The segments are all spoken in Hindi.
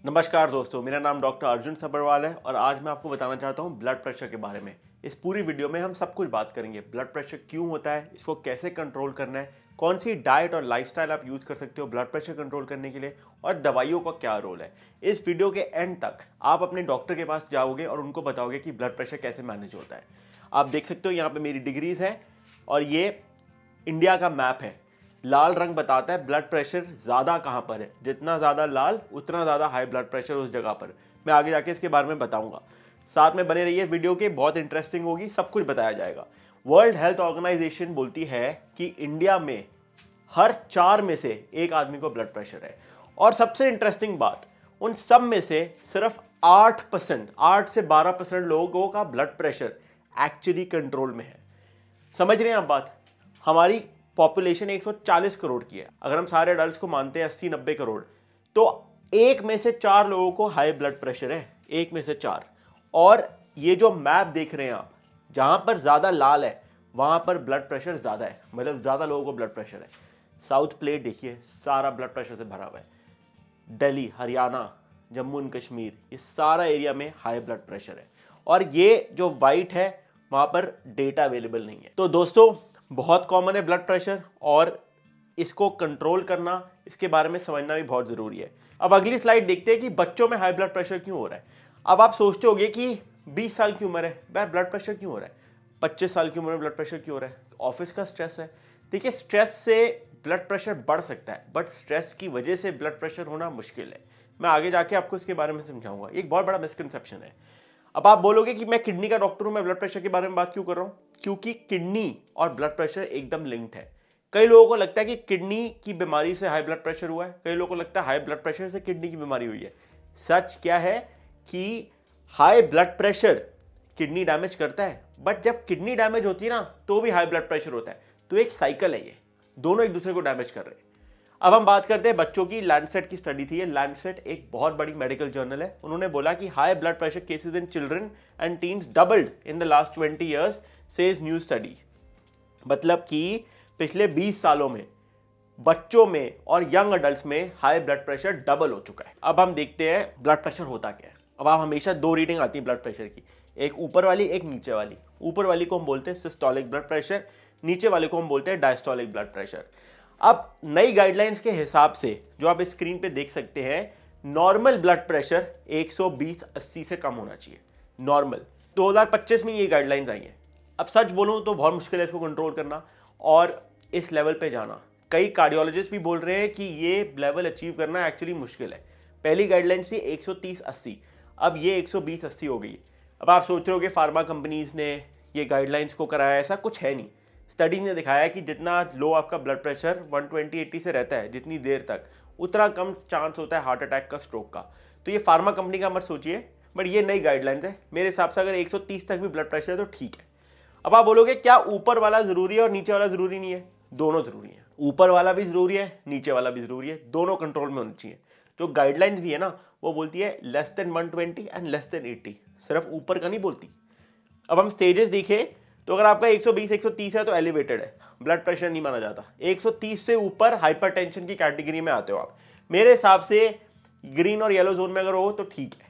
नमस्कार दोस्तों, मेरा नाम डॉक्टर अर्जुन सब्रवाल है और आज मैं आपको बताना चाहता हूँ ब्लड प्रेशर के बारे में। इस पूरी वीडियो में हम सब कुछ बात करेंगे। ब्लड प्रेशर क्यों होता है, इसको कैसे कंट्रोल करना है, कौन सी डाइट और लाइफस्टाइल आप यूज़ कर सकते हो ब्लड प्रेशर कंट्रोल करने के लिए और दवाइयों का क्या रोल है। इस वीडियो के एंड तक आप अपने डॉक्टर के पास जाओगे और उनको बताओगे कि ब्लड प्रेशर कैसे मैनेज होता है। आप देख सकते हो यहाँ पर मेरी डिग्रीज है और ये इंडिया का मैप है। लाल रंग बताता है ब्लड प्रेशर ज़्यादा कहाँ पर है, जितना ज़्यादा लाल उतना ज़्यादा हाई ब्लड प्रेशर उस जगह पर। मैं आगे जाके इसके बारे में बताऊंगा। साथ में बने रहिए, वीडियो के बहुत इंटरेस्टिंग होगी, सब कुछ बताया जाएगा। वर्ल्ड हेल्थ ऑर्गेनाइजेशन बोलती है कि इंडिया में हर 4 में से एक आदमी को ब्लड प्रेशर है। और सबसे इंटरेस्टिंग बात, उन सब में से सिर्फ 8% 8 से 12% लोगों का ब्लड प्रेशर एक्चुअली कंट्रोल में है। समझ रहे हैं आप बात? हमारी पॉपुलेशन 140 करोड़ की है। अगर हम सारे अडल्ट को मानते हैं 80-90 करोड़, तो एक में से 4 लोगों को हाई ब्लड प्रेशर है, एक में से 4। और ये जो मैप देख रहे हैं आप, जहां पर ज्यादा लाल है वहां पर ब्लड प्रेशर ज्यादा है, मतलब ज्यादा लोगों को ब्लड प्रेशर है। साउथ प्लेट देखिए, सारा ब्लड प्रेशर से भरा हुआ है। दिल्ली, हरियाणा, जम्मू एंड कश्मीर, ये सारा एरिया में हाई ब्लड प्रेशर है। और ये जो वाइट है वहां पर डेटा अवेलेबल नहीं है। तो दोस्तों, बहुत कॉमन है ब्लड प्रेशर और इसको कंट्रोल करना, इसके बारे में समझना भी बहुत जरूरी है। अब अगली स्लाइड देखते हैं कि बच्चों में हाई ब्लड प्रेशर क्यों हो रहा है। अब आप सोचते होंगे कि 20 साल की उम्र है, वह ब्लड प्रेशर क्यों हो रहा है, 25 साल की उम्र में ब्लड प्रेशर क्यों हो रहा है? ऑफिस का स्ट्रेस है। देखिए, स्ट्रेस से ब्लड प्रेशर बढ़ सकता है, बट स्ट्रेस की वजह से ब्लड प्रेशर होना मुश्किल है। मैं आगे जाके आपको इसके बारे में समझाऊंगा। एक बहुत बड़ा मिसकंसेप्शन है। अब आप बोलोगे कि मैं किडनी का डॉक्टर हूं, मैं ब्लड प्रेशर के बारे में बात क्यों कर रहा हूं? क्योंकि किडनी और ब्लड प्रेशर एकदम लिंक्ड है। कई लोगों को लगता है कि किडनी की बीमारी से हाई ब्लड प्रेशर हुआ है, कई लोगों को लगता है हाई ब्लड प्रेशर से किडनी की बीमारी हुई है। सच क्या है कि high blood pressure kidney damage करता है, बट जब किडनी डैमेज होती है ना, तो भी हाई ब्लड प्रेशर होता है। तो एक साइकिल है, ये दोनों एक दूसरे को डैमेज कर रहे हैं। अब हम बात करते हैं बच्चों की। लैंडसेट की स्टडी थी। लैंडसेट एक बहुत बड़ी मेडिकल जर्नल है। उन्होंने बोला कि high blood pressure cases in children and teens doubled in the last 20 years, says new study. मतलब कि पिछले 20 सालों में बच्चों में और यंग अडल्ट में हाई ब्लड प्रेशर डबल हो चुका है। अब हम देखते हैं ब्लड प्रेशर होता क्या है। अब आप हमेशा 2 रीडिंग आती है ब्लड प्रेशर की, एक ऊपर वाली, एक नीचे वाली। ऊपर वाली को हम बोलते हैं सिस्टोलिक ब्लड प्रेशर, नीचे वाले को हम बोलते हैं डायस्टोलिक ब्लड प्रेशर। अब नई गाइडलाइंस के हिसाब से जो आप स्क्रीन पे देख सकते हैं, नॉर्मल ब्लड प्रेशर 120/80 से कम होना चाहिए। नॉर्मल 2025 में ये गाइडलाइंस आई हैं। अब सच बोलूं तो बहुत मुश्किल है इसको कंट्रोल करना और इस लेवल पे जाना। कई कार्डियोलॉजिस्ट भी बोल रहे हैं कि ये लेवल अचीव करना एक्चुअली मुश्किल है। पहली गाइडलाइंस थी 130/80, अब ये 120/80 हो गई। अब आप सोच रहे हो कि फार्मा कंपनीज ने ये गाइडलाइंस को कराया, ऐसा कुछ है नहीं। स्टडी ने दिखाया कि जितना लो आपका ब्लड प्रेशर 120/80 से रहता है जितनी देर तक, उतना कम चांस होता है हार्ट अटैक का, स्ट्रोक का। तो ये फार्मा कंपनी का मत सोचिए, बट ये नई गाइडलाइंस है। मेरे हिसाब से अगर 130 तक भी ब्लड प्रेशर है तो ठीक है। अब आप बोलोगे क्या ऊपर वाला जरूरी है और नीचे वाला जरूरी नहीं है? दोनों जरूरी है। ऊपर वाला भी जरूरी है, नीचे वाला भी जरूरी है, दोनों कंट्रोल में होनी चाहिए। जो गाइडलाइंस भी है ना, वो बोलती है less than 120 and less than 80, सिर्फ ऊपर का नहीं बोलती। अब हम स्टेजेस देखें तो अगर आपका 120-130 है तो एलिवेटेड है, ब्लड प्रेशर नहीं माना जाता। 130 से ऊपर हाइपरटेंशन की कैटेगरी में आते हो आप। मेरे हिसाब से ग्रीन और येलो जोन में अगर हो तो ठीक है।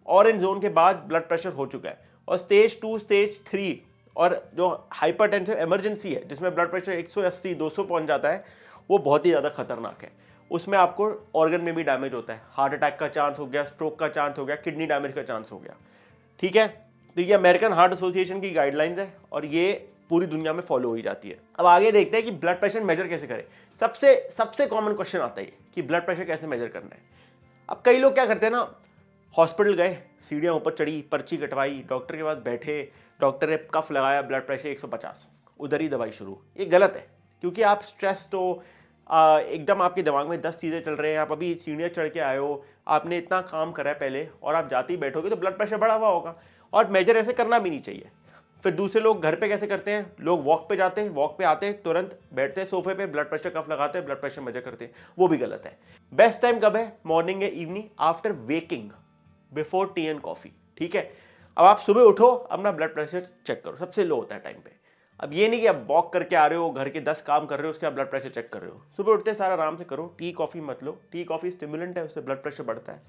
ऑरेंज जोन के बाद ब्लड प्रेशर हो चुका है। और स्टेज 2, स्टेज 3 और जो हाइपरटेंसिव इमरजेंसी है जिसमें ब्लड प्रेशर 180-200 पहुंच जाता है, वो बहुत ही ज़्यादा खतरनाक है। उसमें आपको ऑर्गन में भी डैमेज होता है, हार्ट अटैक का चांस हो गया, स्ट्रोक का चांस हो गया, किडनी डैमेज का चांस हो गया। ठीक है, तो ये अमेरिकन हार्ट एसोसिएशन की गाइडलाइंस है और ये पूरी दुनिया में फॉलो हो जाती है। अब आगे देखते हैं कि ब्लड प्रेशर मेजर कैसे करें। सबसे कॉमन क्वेश्चन आता है कि ब्लड प्रेशर कैसे मेजर करना है। अब कई लोग क्या करते हैं ना, हॉस्पिटल गए, सीढ़ियाँ ऊपर चढ़ी, पर्ची कटवाई, डॉक्टर के पास बैठे, डॉक्टर ने कफ लगाया, ब्लड प्रेशर 150, उधर ही दवाई शुरू। ये गलत है, क्योंकि आप स्ट्रेस तो एकदम आपके दिमाग में 10 चीज़ें चल रहे हैं, आप अभी सीढ़ियाँ चढ़ के आए हो, आपने इतना काम करा है पहले और आप जाते ही बैठोगे तो ब्लड प्रेशर बढ़ा हुआ होगा। और मेजर ऐसे करना भी नहीं चाहिए। फिर दूसरे लोग घर पे कैसे करते हैं, लोग वॉक पे जाते हैं, वॉक पे आते हैं, तुरंत बैठते हैं सोफे पे, ब्लड प्रेशर कफ लगाते हैं, ब्लड प्रेशर मेजर करते हैं, वो भी गलत है। बेस्ट टाइम कब है? मॉर्निंग या evening after waking, before T and coffee. ठीक है, अब आप सुबह उठो, अपना ब्लड प्रेशर चेक करो, सबसे लो होता है टाइम पे। अब ये नहीं कि आप वॉक करके आ रहे हो, घर के 10 काम कर रहे हो, उसके बाद ब्लड प्रेशर चेक कर रहे हो। सुबह उठते सारा आराम से करो, टी कॉफी मत लो। टी कॉफी स्टिमुलेंट है, उससे ब्लड प्रेशर बढ़ता है।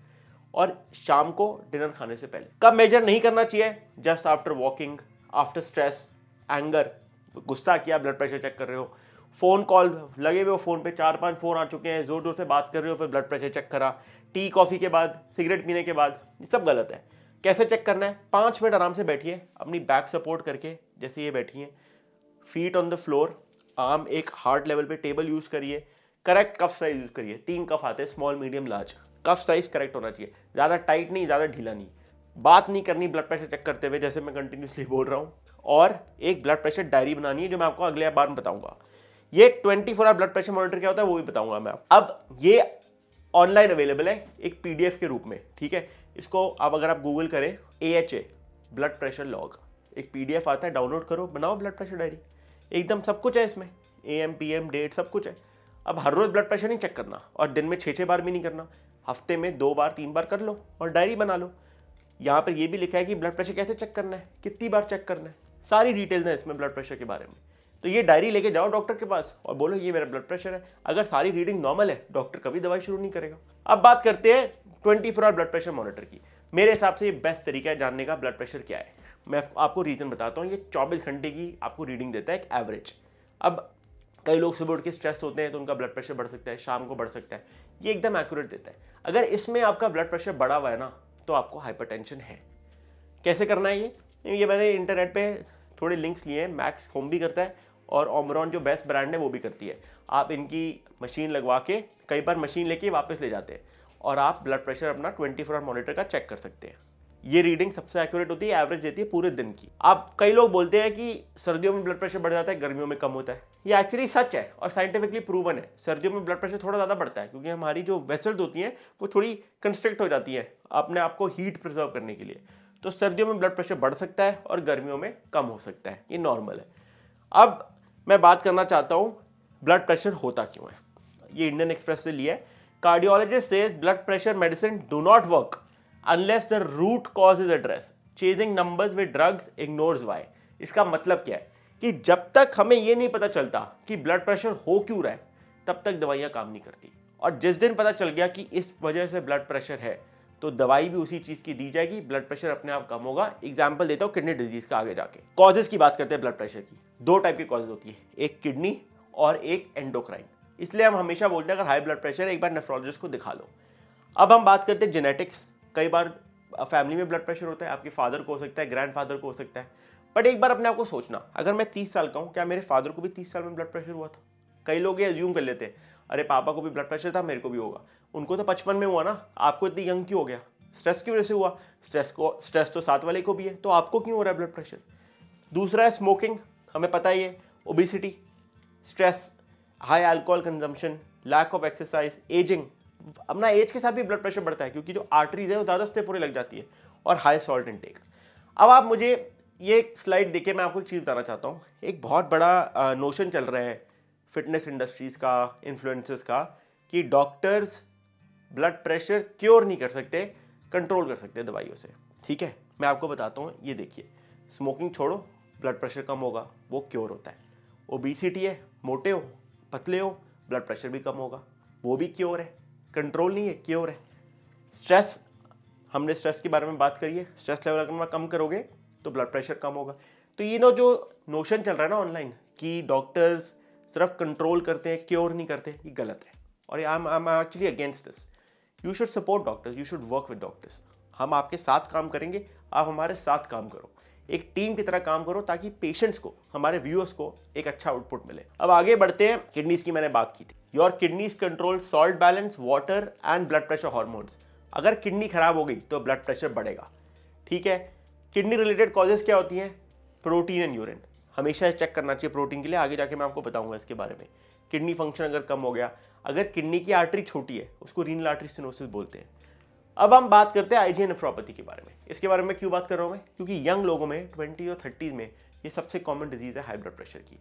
और शाम को डिनर खाने से पहले। कब मेजर नहीं करना चाहिए? Just after walking, after stress, anger, गुस्सा किया, ब्लड प्रेशर चेक कर रहे हो, फ़ोन कॉल लगे हुए हो, फ़ोन पे 4-5 फ़ोन आ चुके हैं, ज़ोर ज़ोर से बात कर रहे हो, फिर ब्लड प्रेशर चेक करा, टी कॉफ़ी के बाद, सिगरेट पीने के बाद, ये सब गलत है। कैसे चेक करना है? 5 मिनट आराम से बैठिए, अपनी बैक सपोर्ट करके, जैसे ये बैठी हैं, feet on the floor, arm एक हार्ट लेवल पे टेबल यूज़ करिए, करेक्ट कफ साइज यूज़ करिए। 3 कफ आते हैं, स्मॉल मीडियम लार्ज। कफ साइज करेक्ट होना चाहिए, ज़्यादा टाइट नहीं, ज़्यादा ढीला नहीं। बात नहीं करनी ब्लड प्रेशर चेक करते हुए, जैसे मैं कंटिन्यूसली बोल रहा हूँ। और एक ब्लड प्रेशर डायरी बनानी है, जो मैं आपको अगले बार में बताऊंगा। ये 24 आवर ब्लड प्रेशर मॉनिटर क्या होता है वो भी बताऊंगा मैं आपको। अब ये ऑनलाइन अवेलेबल है एक पीडीएफ के रूप में, ठीक है। इसको आप अगर आप गूगल करें AHA ब्लड प्रेशर लॉग, एक पीडीएफ आता है, डाउनलोड करो, बनाओ ब्लड प्रेशर डायरी। एकदम सब कुछ है इसमें, AM PM डेट सब कुछ है। अब हर रोज ब्लड प्रेशर नहीं चेक करना, और दिन में 6-6 बार भी नहीं करना, हफ्ते में 2 बार 3 बार कर लो और डायरी बना लो। यहाँ पर ये भी लिखा है कि ब्लड प्रेशर कैसे चेक करना है, कितनी बार चेक करना है, सारी डिटेल्स हैं इसमें ब्लड प्रेशर के बारे में। तो ये डायरी लेके जाओ डॉक्टर के पास और बोलो ये मेरा ब्लड प्रेशर है। अगर सारी रीडिंग नॉर्मल है, डॉक्टर कभी दवाई शुरू नहीं करेगा। अब बात करते हैं 24 आवर ब्लड प्रेशर मॉनिटर की। मेरे हिसाब से ये बेस्ट तरीका है जानने का ब्लड प्रेशर क्या है। मैं आपको रीजन बताता हूँ। ये 24 घंटे की आपको रीडिंग देता है, एक एवरेज। अब कई लोग सुबह उठ के स्ट्रेस होते हैं तो उनका ब्लड प्रेशर बढ़ सकता है, शाम को बढ़ सकता है। ये एकदम एक्यूरेट देता है। अगर इसमें आपका ब्लड प्रेशर बढ़ा हुआ है ना, तो आपको हाइपरटेंशन है। कैसे करना है ये मैंने इंटरनेट पे थोड़े लिंक्स लिए हैं। मैक्स होम भी करता है और ओमरॉन जो बेस्ट ब्रांड है वो भी करती है। आप इनकी मशीन लगवा के, कई बार मशीन लेके वापस ले जाते हैं और आप ब्लड प्रेशर अपना 24 आवर मॉनिटर का चेक कर सकते हैं। ये रीडिंग सबसे एक्यूरेट होती है, एवरेज देती है पूरे दिन की। आप कई लोग बोलते हैं कि सर्दियों में ब्लड प्रेशर बढ़ जाता है, गर्मियों में कम होता है। ये एक्चुअली सच है और साइंटिफिकली प्रूवन है। सर्दियों में ब्लड प्रेशर थोड़ा ज़्यादा बढ़ता है क्योंकि हमारी जो वेसल्स होती हैं वो थोड़ी कंस्ट्रिक्ट हो जाती हैं अपने आप को हीट प्रिजर्व करने के लिए। तो सर्दियों में ब्लड प्रेशर बढ़ सकता है और गर्मियों में कम हो सकता है, ये नॉर्मल है। अब मैं बात करना चाहता हूँ ब्लड प्रेशर होता क्यों है। ये इंडियन एक्सप्रेस से लिया है। Cardiologist says blood pressure medicine do not work unless the root cause is addressed. Chasing numbers with drugs ignores why. इसका मतलब क्या है कि जब तक हमें ये नहीं पता चलता कि ब्लड प्रेशर हो क्यों रहा है, तब तक दवाइयाँ काम नहीं करती। और जिस दिन पता चल गया कि इस वजह से ब्लड प्रेशर है, तो दवाई भी उसी चीज़ की दी जाएगी, ब्लड प्रेशर अपने आप कम होगा। एग्जाम्पल देता हूँ किडनी डिजीज का आगे जाके। कॉजेज की बात करते हैं ब्लड प्रेशर की। 2 टाइप की कॉजेज होती है, एक किडनी और एक एंडोक्राइन। इसलिए हम हमेशा बोलते हैं अगर हाई ब्लड प्रेशर है एक बार नेफ्रोलॉजिस्ट को दिखा लो। अब हम बात करते हैं जेनेटिक्स। कई बार फैमिली में ब्लड प्रेशर होता है, आपके फादर को हो सकता है, ग्रैंडफादर को हो सकता है। बट एक बार अपने आप को सोचना, अगर मैं 30 साल का हूँ, क्या मेरे फादर को भी 30 साल में ब्लड प्रेशर हुआ था? कई लोग ये अज्यूम कर लेते हैं, अरे पापा को भी ब्लड प्रेशर था, मेरे को भी होगा। उनको तो 55 में हुआ ना, आपको इतनी यंग क्यों हो गया? स्ट्रेस की वजह से हुआ। स्ट्रेस तो साथ वाले को भी है, तो आपको क्यों हो रहा है ब्लड प्रेशर? दूसरा है स्मोकिंग, हमें पता ही है, obesity, stress, high alcohol consumption, lack of exercise, ageing. अपना एज के साथ भी ब्लड प्रेशर बढ़ता है क्योंकि जो आर्टरीज है वो ज़्यादा स्टिफ होने लग जाती है, और हाई सॉल्ट इनटेक। अब आप मुझे ये स्लाइड देके मैं आपको एक चीज़ बताना चाहता हूँ। एक बहुत बड़ा नोशन चल रहा है फिटनेस इंडस्ट्रीज़ का, इन्फ्लुएंसर्स का, कि डॉक्टर्स ब्लड प्रेशर क्योर नहीं कर सकते, कंट्रोल कर सकते दवाइयों से। ठीक है, मैं आपको बताता हूँ। ये देखिए, स्मोकिंग छोड़ो, ब्लड प्रेशर कम होगा, वो क्योर होता है। ओबेसिटी है, मोटे हो, पतले हो, ब्लड प्रेशर भी कम होगा, वो भी क्योर है। कंट्रोल नहीं है, क्योर है। स्ट्रेस, हमने स्ट्रेस के बारे में बात करी है। स्ट्रेस लेवल अगर कम करोगे तो ब्लड प्रेशर कम होगा। तो ये जो नोशन चल रहा है ना ऑनलाइन कि डॉक्टर्स सिर्फ कंट्रोल करते हैं, क्योर नहीं करते, ये गलत है। और I am actually against this. You should support doctors, you should work with doctors. हम आपके साथ काम करेंगे, आप हमारे साथ काम करो, एक टीम की तरह काम करो, ताकि पेशेंट्स को, हमारे व्यूअर्स को एक अच्छा आउटपुट मिले। अब आगे बढ़ते हैं। किडनीज की मैंने बात की थी। Your kidneys control salt balance, water and blood pressure hormones. अगर किडनी खराब हो गई तो ब्लड प्रेशर बढ़ेगा। ठीक है, किडनी रिलेटेड कॉजेज क्या होती हैं? Protein and urine. हमेशा चेक करना चाहिए प्रोटीन के लिए, आगे जाके मैं आपको बताऊंगा इसके बारे में। किडनी फंक्शन अगर कम हो गया, अगर किडनी की आर्टरी छोटी है, उसको रीनल आर्टरी स्टेनोसिस बोलते हैं। अब हम बात करते हैं आईजीए नेफ्रोपैथी के बारे में। इसके बारे में क्यों बात कर रहा हूँ मैं? क्योंकि यंग लोगों में 20 और 30 में ये सबसे कॉमन डिजीज है हाई ब्लड प्रेशर की।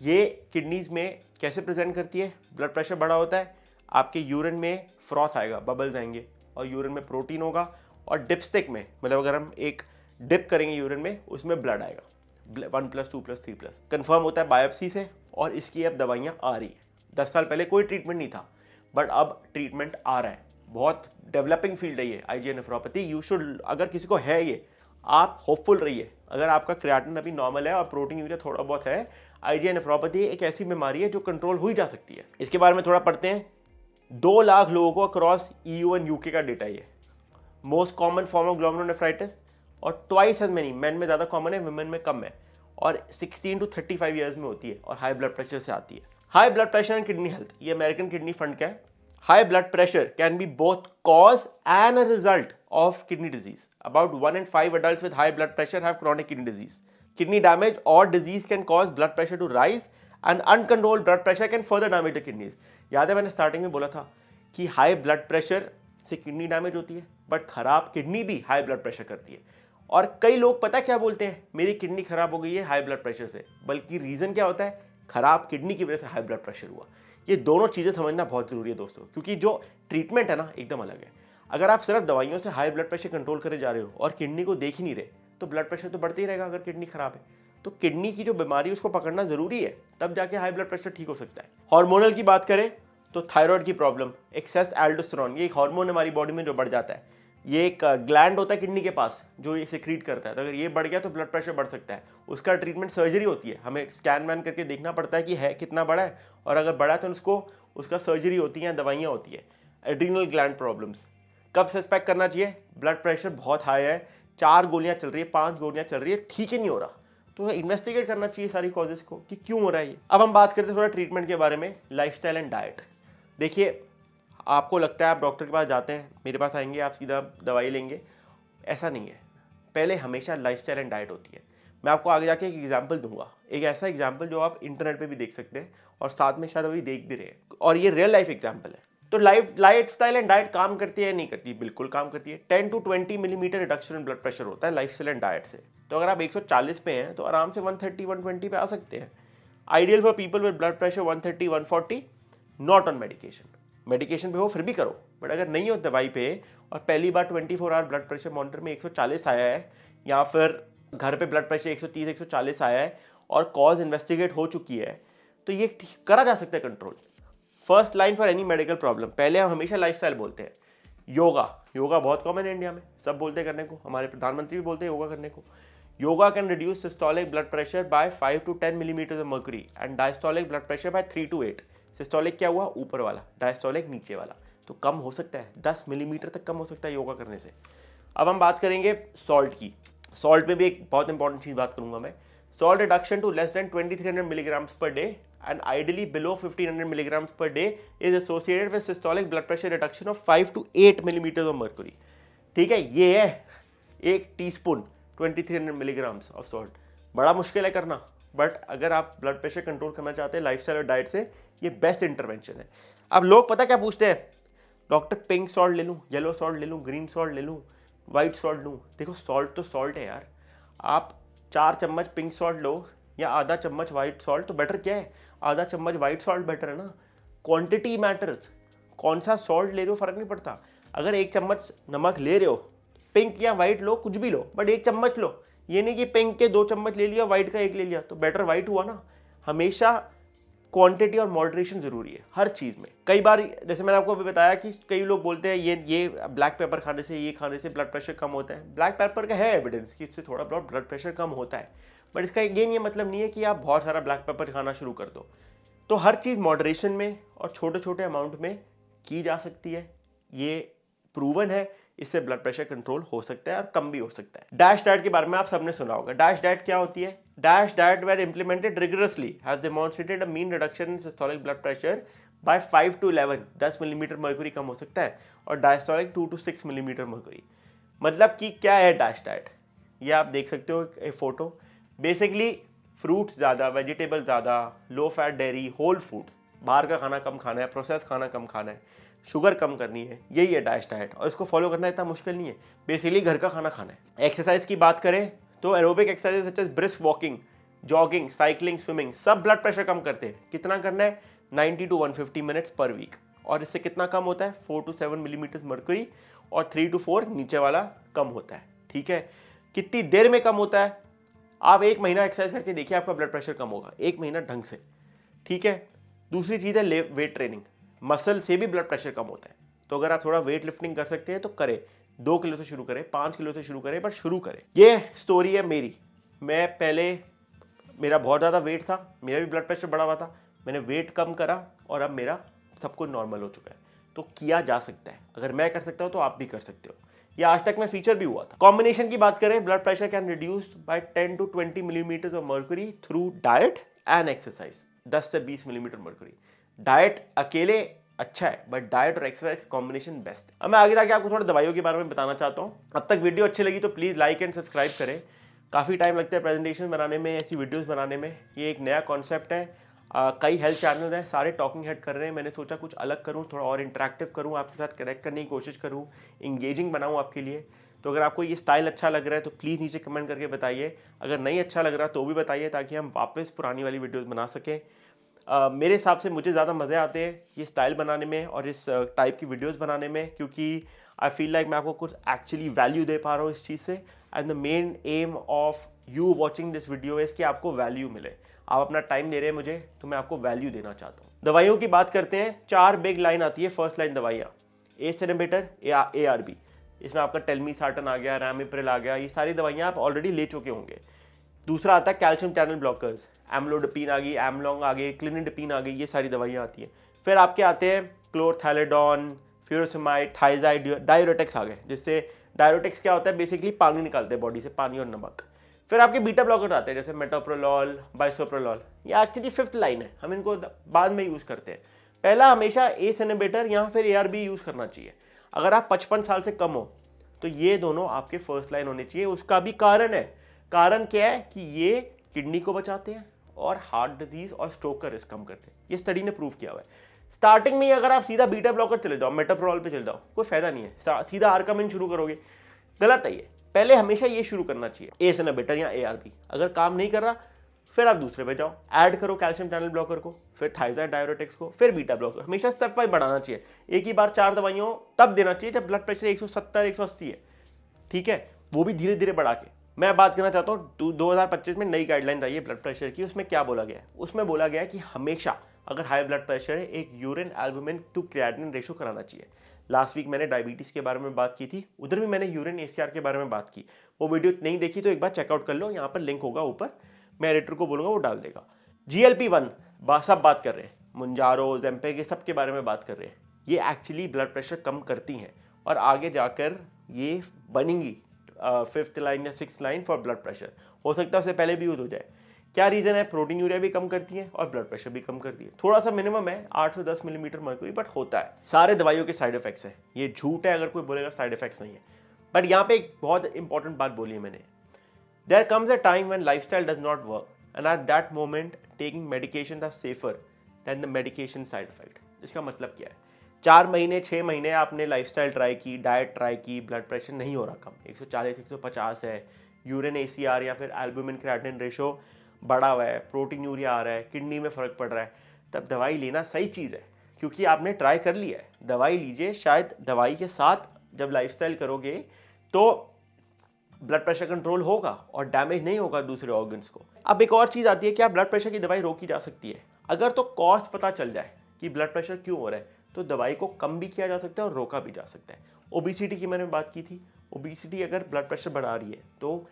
ये किडनीज में कैसे प्रेजेंट करती है? ब्लड प्रेशर बढ़ा होता है, आपके यूरिन में फ्रॉथ आएगा, बबल्स आएंगे, और यूरिन में प्रोटीन होगा, और डिपस्टिक में, मतलब अगर हम एक डिप करेंगे यूरिन में, उसमें ब्लड आएगा, 1+, 2+, 3+। कन्फर्म होता है बायोप्सी से, और इसकी अब दवाइयाँ आ रही है। 10 साल पहले कोई ट्रीटमेंट नहीं था, बट अब ट्रीटमेंट आ रहा है। बहुत डेवलपिंग फील्ड है ये आईजीआई नेफ्रोपैथी। यू शुड, अगर किसी को है ये, आप होपफुल रहिए। अगर आपका क्रिएटिनिन अभी नॉर्मल है और प्रोटीन यूरिया थोड़ा बहुत है, आईजीआई नेफ्रोपैथी एक ऐसी बीमारी है जो कंट्रोल हुई जा सकती है। इसके बारे में थोड़ा पढ़ते हैं। 2 लाख लोगों को अक्रॉस ईयू एंड यूके का डेटा ये। Most common form of glomerulonephritis, और ट्वाइस एज मेनी, मैन में ज़्यादा कॉमन है, वुमेन में कम है, और 16 to 35 ईयर्स में होती है और हाई ब्लड प्रेशर से आती है। High blood pressure and kidney health, ये अमेरिकन किडनी फंड का है। High blood pressure can be both cause and a result of kidney disease. About 1 in 5 adults with high blood pressure have chronic kidney disease. Kidney damage or disease can cause blood pressure to rise and uncontrolled blood pressure can further damage the kidneys. याद है मैंने स्टार्टिंग में बोला था कि हाई ब्लड प्रेशर से किडनी डैमेज होती है, बट खराब किडनी भी हाई ब्लड प्रेशर करती है। और कई लोग पता क्या बोलते हैं, मेरी किडनी खराब हो गई है हाई ब्लड प्रेशर से, बल्कि रीजन क्या होता है, खराब किडनी की वजह से हाई ब्लड प्रेशर हुआ। ये दोनों चीजें समझना बहुत जरूरी है दोस्तों, क्योंकि जो ट्रीटमेंट है ना एकदम अलग है। अगर आप सिर्फ दवाइयों से हाई ब्लड प्रेशर कंट्रोल करे जा रहे हो और किडनी को देख ही नहीं रहे, तो ब्लड प्रेशर तो बढ़ते ही रहेगा। अगर किडनी खराब है तो किडनी की जो बीमारी है उसको पकड़ना जरूरी है, तब जाके हाई ब्लड प्रेशर ठीक हो सकता है। हार्मोनल की बात करें तो थायराइड की प्रॉब्लम, एक्सेस एल्डोस्टेरोन, ये एक हार्मोन हमारी बॉडी में जो बढ़ जाता है। ये एक ग्लैंड होता है किडनी के पास जो ये सिक्रीट करता है, तो अगर ये बढ़ गया तो ब्लड प्रेशर बढ़ सकता है। उसका ट्रीटमेंट सर्जरी होती है, हमें स्कैन वैन करके देखना पड़ता है कि है कितना बड़ा है, और अगर बड़ा है तो उसका सर्जरी होती है, दवाइयाँ होती है। एड्रीनल ग्लैंड प्रॉब्लम्स, कब सस्पेक्ट करना चाहिए, ब्लड प्रेशर बहुत हाई है, 4 गोलियां चल रही है, 5 गोलियां चल रही है, ठीक ही नहीं हो रहा, तो इन्वेस्टिगेट करना चाहिए सारी कॉजेज को कि क्यों हो रहा है ये। अब हम बात करते हैं थोड़ा ट्रीटमेंट के बारे में, लाइफस्टाइल एंड डाइट। देखिए, आपको लगता है आप डॉक्टर के पास जाते हैं, मेरे पास आएंगे, आप सीधा दवाई लेंगे, ऐसा नहीं है। पहले हमेशा लाइफस्टाइल एंड डाइट होती है। मैं आपको आगे जाके एक एग्जांपल दूंगा, एक ऐसा एग्जांपल जो आप इंटरनेट पे भी देख सकते हैं और साथ में शायद अभी देख भी रहे हैं, और ये रियल लाइफ एग्जांपल है। तो लाइफस्टाइल एंड डाइट काम करती है या नहीं करती? बिल्कुल काम करती है। 10 to 20 millimetre reduction in blood pressure होता है लाइफस्टाइल एंड डाइट से। तो अगर आप 140 पे हैं तो आराम से 130-120 पे आ सकते हैं। Ideal for people with blood pressure 130-140, not on medication. Medication पे हो फिर भी करो, बट अगर नहीं हो दवाई पे और पहली बार 24 आवर ब्लड प्रेशर मॉनिटर में 140 आया है, या फिर घर पे ब्लड प्रेशर 130-140 आया है और कॉज इन्वेस्टिगेट हो चुकी है, तो ये करा जा सकता है control. First line for any medical problem, पहले हम हमेशा लाइफस्टाइल बोलते हैं। योगा बहुत कॉमन है इंडिया में, सब बोलते हैं करने को, हमारे प्रधानमंत्री भी बोलते हैं योगा करने को। Yoga can reduce systolic blood pressure by 5 to 10 millimetre of mercury and diastolic blood pressure bye 3 to 8। Systolic क्या हुआ, ऊपर वाला, डायस्टोलिक नीचे वाला, तो कम हो सकता है, 10 मिलीमीटर तक कम हो सकता है योगा करने से। अब हम बात करेंगे सॉल्ट की। सॉल्ट में भी एक बहुत इंपॉर्टेंट चीज बात करूंगा मैं। Salt reduction to less than 2300 milligrams per day and ideally below 1500 milligrams per day is associated with systolic blood pressure reduction of 5 to 8 millimetre of mercury. ठीक है, ये है 1 टीस्पून 2300 मिलीग्राम्स ऑफ सॉल्ट। बड़ा मुश्किल है करना, बट अगर आप ब्लड प्रेशर कंट्रोल करना चाहते हैं लाइफस्टाइल और डाइट से, ये बेस्ट इंटरवेंशन है। अब लोग पता क्या पूछते हैं, डॉक्टर पिंक सॉल्ट ले लूँ, येलो सॉल्ट ले लूँ, ग्रीन सॉल्ट ले लूँ, व्हाइट सॉल्ट लूँ? देखो, सॉल्ट तो सॉल्ट है यार। आप 4 चम्मच पिंक सॉल्ट लो या आधा चम्मच व्हाइट सॉल्ट, तो बेटर क्या है, आधा चम्मच व्हाइट सॉल्ट बेटर है ना। क्वांटिटी मैटर्स, कौन सा सॉल्ट ले रहे हो फर्क नहीं पड़ता। अगर 1 चम्मच नमक ले रहे हो, पिंक या व्हाइट लो, कुछ भी लो, बट 1 चम्मच लो। ये नहीं कि पिंक के 2 चम्मच ले लिया, व्हाइट का 1 ले लिया, तो बेटर व्हाइट हुआ ना। हमेशा क्वांटिटी और मॉडरेशन जरूरी है हर चीज में। कई बार जैसे मैंने आपको अभी बताया कि कई लोग बोलते हैं ये ब्लैक पेपर खाने से, ये खाने से ब्लड प्रेशर कम होता है। ब्लैक पेपर का है एविडेंस कि इससे थोड़ा बहुत ब्लड प्रेशर कम होता है, बट इसका अगेन ये मतलब नहीं है कि आप बहुत सारा ब्लैक पेपर खाना शुरू कर दो। तो हर चीज मॉडरेशन में और छोटे छोटे अमाउंट में की जा सकती है, ये प्रूवन है। इससे ब्लड प्रेशर कंट्रोल हो सकता है और कम भी हो सकता है। डैश डाइट के बारे में आप सबने सुना होगा। डैश डाइट क्या होती है? DASH diet were implemented rigorously has demonstrated a mean reduction in systolic blood pressure by 5 to 11, 10 millimetre mercury कम हो सकता है, और डायस्टोलिक 2 to 6 मिलीमीटर मर्क्यूरी। मतलब कि क्या है डैश डाइट, ये आप देख सकते हो एक फोटो। बेसिकली फ्रूट्स ज़्यादा, वेजिटेबल ज़्यादा, low fat dairy, whole foods, बाहर का खाना कम खाना है, प्रोसेस खाना कम खाना है, शुगर कम करनी है, यही है डैश डाइट। और इसको फॉलो करना इतना मुश्किल नहीं है, बेसिकली घर का खाना खाना है। एक्सरसाइज की बात करें तो aerobic exercise such as brisk walking, jogging, cycling, swimming, सब ब्लड प्रेशर कम करते हैं। कितना करना है? 90 to 150 मिनट्स पर वीक। और इससे कितना कम होता है? 4 to 7 मिलीमीटर मर्क्यूरी, और 3 to 4 नीचे वाला कम होता है। ठीक है, कितनी देर में कम होता है? आप 1 महीना एक्सरसाइज करके देखिए, आपका ब्लड प्रेशर कम होगा 1 महीना ढंग से। ठीक है, दूसरी चीज़ है वेट ट्रेनिंग। मसल से भी ब्लड प्रेशर कम होता है। तो अगर आप थोड़ा वेट लिफ्टिंग कर सकते हैं तो करें, 2 किलो से शुरू करें, 5 किलो से शुरू करें, बट शुरू करें। ये स्टोरी है मेरी। मैं पहले, मेरा बहुत ज़्यादा वेट था, मेरा भी ब्लड प्रेशर बढ़ा हुआ था, मैंने वेट कम करा और अब मेरा सब कुछ नॉर्मल हो चुका है। तो किया जा सकता है, अगर मैं कर सकता हूँ तो आप भी कर सकते हो। ये आज तक में फीचर भी हुआ था। कॉम्बिनेशन की बात करें, blood pressure can reduced by 10 to 20 millimetre of mercury through diet and exercise. 10 से 20 मिलीमीटर मर्क्यूरी। डाइट अकेले अच्छा है, बट डाइट और एक्सरसाइज कॉम्बिनेशन बेस्ट है। अब मैं आगे जाके आपको थोड़ा दवाइयों के बारे में बताना चाहता हूँ। अब तक वीडियो अच्छी लगी तो प्लीज़ लाइक एंड सब्सक्राइब करें। काफ़ी टाइम लगता है प्रेजेंटेशन बनाने में, ऐसी वीडियोस बनाने में। ये एक नया कॉन्सेप्ट है। कई हेल्थ चैनल्स हैं, सारे टॉकिंग हेड कर रहे हैं। मैंने सोचा कुछ अलग करूं, थोड़ा और इंटरेक्टिव करूं, आपके साथ कनेक्ट करने की कोशिश करूं, इंगेजिंग बनाऊं आपके लिए। तो अगर आपको ये स्टाइल अच्छा लग रहा है तो प्लीज़ नीचे कमेंट करके बताइए। अगर नहीं अच्छा लग रहा तो भी बताइए, ताकि हम वापस पुरानी वाली वीडियोज़ बना सकें। मेरे हिसाब से मुझे ज़्यादा मज़े आते हैं ये स्टाइल बनाने में और इस टाइप की वीडियोस बनाने में, क्योंकि आई फील लाइक मैं आपको कुछ एक्चुअली वैल्यू दे पा रहा हूँ इस चीज़ से। And the main M of you watching this video is कि आपको वैल्यू मिले। आप अपना टाइम दे रहे हैं मुझे, तो मैं आपको वैल्यू देना चाहता हूँ। दवाइयों की बात करते हैं, 4 बिग लाइन आती है। फर्स्ट लाइन दवाइयाँ, एस इनहिबिटर, ARB। इसमें आपका टेलमीसार्टन आ गया, रैमिप्रिल आ गया, ये सारी दवाइयाँ आप ऑलरेडी ले चुके होंगे। दूसरा आता है कैल्शियम चैनल ब्लॉकर्स, एम्लोडिपिन आ गई, एमलॉन्ग आ गई, क्लिनिडिपिन आ गई, ये सारी दवाइयाँ आती हैं। फिर आपके आते हैं क्लोरथैलेडोन, फ्यूरोसेमाइड, थाइजाइड, डायूरेटिक्स आ गए, जिससे डायूरेटिक्स क्या होता है, बेसिकली पानी निकालते हैं बॉडी से, पानी और नमक। फिर आपके बीटा ब्लॉकर आते हैं, जैसे मेटोप्रोलॉल, बाइसोप्रोलॉल। ये एक्चुअली 5th लाइन है, हम इनको बाद में यूज़ करते हैं। पहला हमेशा एस इनहिबिटर या फिर ARB यूज़ करना चाहिए। अगर आप 55 साल से कम हो तो ये दोनों आपके फर्स्ट लाइन होने चाहिए। उसका भी कारण है। कारण क्या है कि ये किडनी को बचाते हैं और हार्ट डिजीज और स्ट्रोक का रिस्क कम करते हैं। ये स्टडी ने प्रूव किया हुआ है। स्टार्टिंग में अगर आप सीधा बीटा ब्लॉकर चले जाओ, मेटोप्रोलॉल पे चले जाओ, कोई फायदा नहीं है। सीधा आर्कामिन शुरू करोगे, गलत है ये। पहले हमेशा ये शुरू करना चाहिए, एस इनहिबिटर या ARB। अगर काम नहीं कर रहा फिर आप दूसरे पे जाओ, ऐड करो कैल्शियम चैनल ब्लॉकर को, फिर थाइजाइड डायूरेटिक्स को, फिर बीटा ब्लॉकर। हमेशा स्टेप वाइज बढ़ाना चाहिए। एक ही बार 4 दवाइयों तब देना चाहिए जब ब्लड प्रेशर 170 180 है, ठीक है, वो भी धीरे धीरे बढ़ा के। मैं बात करना चाहता हूँ 2025 में नई गाइडलाइन आई है ब्लड प्रेशर की। उसमें क्या बोला गया है? उसमें बोला गया है कि हमेशा अगर हाई ब्लड प्रेशर है, एक urine albumin to creatinine ratio कराना चाहिए। लास्ट वीक मैंने डायबिटीज के बारे में बात की थी, उधर भी मैंने यूरिन ACR के बारे में बात की। वो वीडियो नहीं देखी तो एक बार चेकआउट कर लो, यहाँ पर लिंक होगा ऊपर, मैं एडिटर को बोलूंगा वो डाल देगा। GLP-1 सब बात कर रहे हैं, मुंजारो, ज़ेम्पेग, ये सब के बारे में बात कर रहे हैं। ये एक्चुअली ब्लड प्रेशर कम करती हैं और आगे जाकर ये बनेंगी 5th लाइन या 6th line for blood pressure. हो सकता है उससे पहले भी यूज हो जाए। क्या रीजन है? प्रोटीन यूरिया भी कम करती है और ब्लड प्रेशर भी कम करती है। थोड़ा सा मिनिमम है 8 से 10 मिलीमीटर मर्क्यूरी, बट होता है। सारे दवाइयों के साइड इफेक्ट्स हैं, ये झूठ है अगर कोई बोलेगा साइड इफेक्ट्स नहीं है। बट यहाँ पे एक बहुत इंपॉर्टेंट बात बोली है मैंने, there comes a time when lifestyle does not work and at that moment taking medication are safer than the medication side effect. इसका मतलब क्या है? 4 महीने 6 महीने आपने लाइफस्टाइल ट्राई की, डाइट ट्राई की, ब्लड प्रेशर नहीं हो रहा कम, 140 150 है, यूरिन ACR या फिर एल्बुमिन क्रिएटिनिन रेशो बढ़ा हुआ है, प्रोटीन यूरिया आ रहा है, किडनी में फ़र्क पड़ रहा है, तब दवाई लेना सही चीज़ है, क्योंकि आपने ट्राई कर लिया है। दवाई लीजिए, शायद दवाई के साथ जब लाइफस्टाइल करोगे तो ब्लड प्रेशर कंट्रोल होगा और डैमेज नहीं होगा दूसरे ऑर्गन्स को। अब एक और चीज़ आती है, क्या ब्लड प्रेशर की दवाई रोकी जा सकती है? अगर तो कॉस्ट पता चल जाए कि ब्लड प्रेशर क्यों हो रहा है, तो दवाई को कम भी किया जा सकता है और रोका भी जा सकता है। ओबेसिटी की मैंने बात की थी। ओबेसिटी अगर ब्लड प्रेशर बढ़ा रही है तो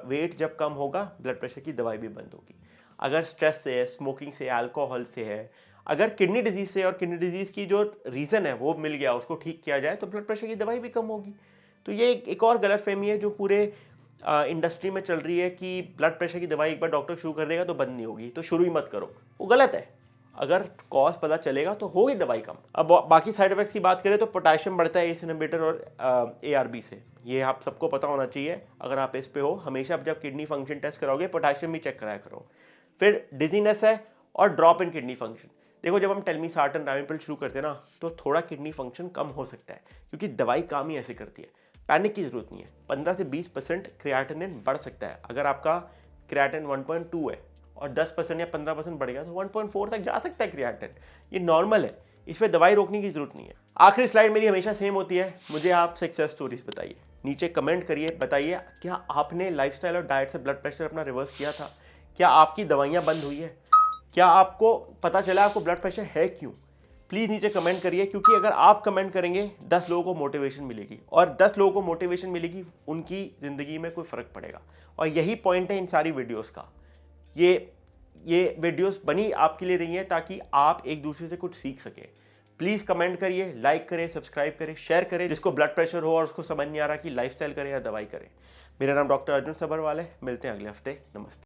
वेट जब कम होगा ब्लड प्रेशर की दवाई भी बंद होगी। अगर स्ट्रेस से है, स्मोकिंग से, अल्कोहल से है, अगर किडनी डिजीज से और किडनी डिजीज की जो रीज़न है वो मिल गया, उसको ठीक किया जाए, तो ब्लड प्रेशर की दवाई भी कम होगी। तो ये एक और गलतफहमी है जो पूरे इंडस्ट्री में चल रही है कि ब्लड प्रेशर की दवाई एक बार डॉक्टर शुरू कर देगा तो बंद नहीं होगी, तो शुरू ही मत करो। वो गलत है। अगर कॉज पता चलेगा तो होगी दवाई कम। अब बाकी साइड इफेक्ट्स की बात करें तो पोटेशियम बढ़ता है एस इनहिबिटर और ARB से, ये आप सबको पता होना चाहिए। अगर आप इस पे हो, हमेशा जब किडनी फंक्शन टेस्ट कराओगे पोटेशियम भी चेक कराया करो। फिर डिजीनेस है और ड्रॉप इन किडनी फंक्शन। देखो, जब हम टेलमीसार्टन, रैमिप्रिल शुरू करते हैं ना, तो थोड़ा किडनी फंक्शन कम हो सकता है, क्योंकि दवाई काम ही ऐसे करती है। पैनिक की जरूरत नहीं है। 15 से 20% क्रिएटिनिन बढ़ सकता है। अगर आपका क्रिएटिन 1.2 है और 10% या 15% बढ़ गया तो 1.4 तक जा सकता है क्रिएटिन। ये नॉर्मल है, इसमें दवाई रोकने की जरूरत नहीं है। आखिरी स्लाइड मेरी हमेशा सेम होती है, मुझे आप सक्सेस स्टोरीज बताइए। नीचे कमेंट करिए, बताइए क्या आपने लाइफस्टाइल और डाइट से ब्लड प्रेशर अपना रिवर्स किया था? क्या आपकी दवाइयाँ बंद हुई है? क्या आपको पता चला आपको ब्लड प्रेशर है क्यों? प्लीज़ नीचे कमेंट करिए, क्योंकि अगर आप कमेंट करेंगे 10 लोगों को मोटिवेशन मिलेगी, और 10 लोगों को मोटिवेशन मिलेगी उनकी ज़िंदगी में कोई फ़र्क पड़ेगा। और यही पॉइंट है इन सारी वीडियोस का। ये वीडियोस बनी आपके लिए रही हैं ताकि आप एक दूसरे से कुछ सीख सकें। प्लीज़ कमेंट करिए, लाइक करें, सब्सक्राइब करें, शेयर करें, जिसको ब्लड प्रेशर हो और उसको समझ नहीं आ रहा कि लाइफस्टाइल करें या दवाई करें। मेरा नाम डॉक्टर अर्जुन सब्बरवाल है। मिलते हैं अगले हफ्ते। नमस्ते।